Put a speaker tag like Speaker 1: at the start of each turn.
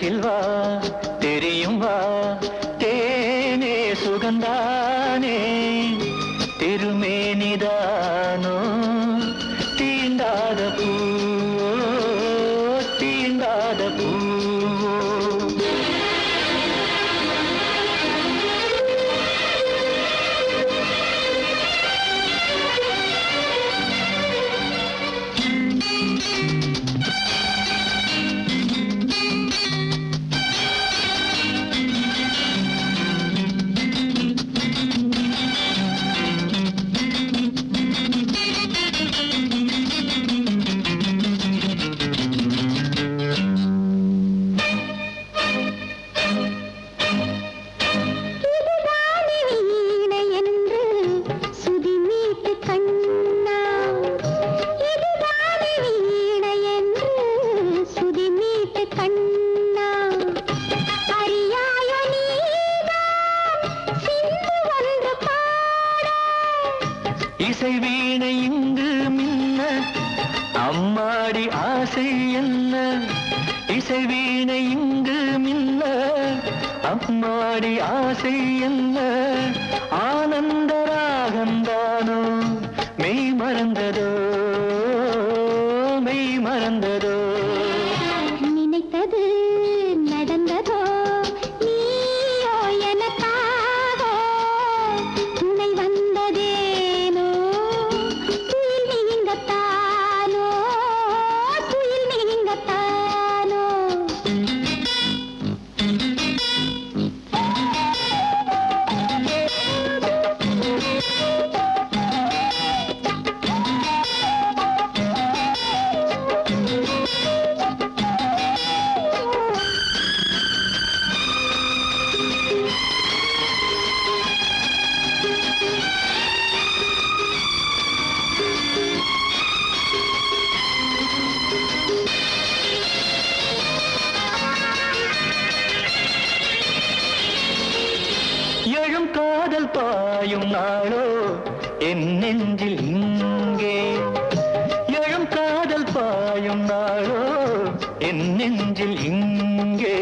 Speaker 1: அருகில் வா தெரியும் வா தேனே சுகந்தானே திருமேனிதானோ தீண்டாத பூவோ தீண்டாத பூவோ இசை வீணை இங்கு மின்ன அம்மாடி ஆசை என்ன இசை வீணை இங்கு மின்ன அம்மாடி ஆசை என்ன ஆனந்த ராகந்தானோ மெய் மறந்ததோ மெய் மறந்ததோ
Speaker 2: நினைத்தது நடந்ததோ நீயோ எனக்காக துணை வந்ததேனோ துயில் நீங்கத்தானோ துயில் நீங்கத்தானோ
Speaker 1: எழும் காதல் பாயும் நாளோ என் நெஞ்சில் இங்கே எழும் காதல் பாயும் நாளோ என் நெஞ்சில் இங்கே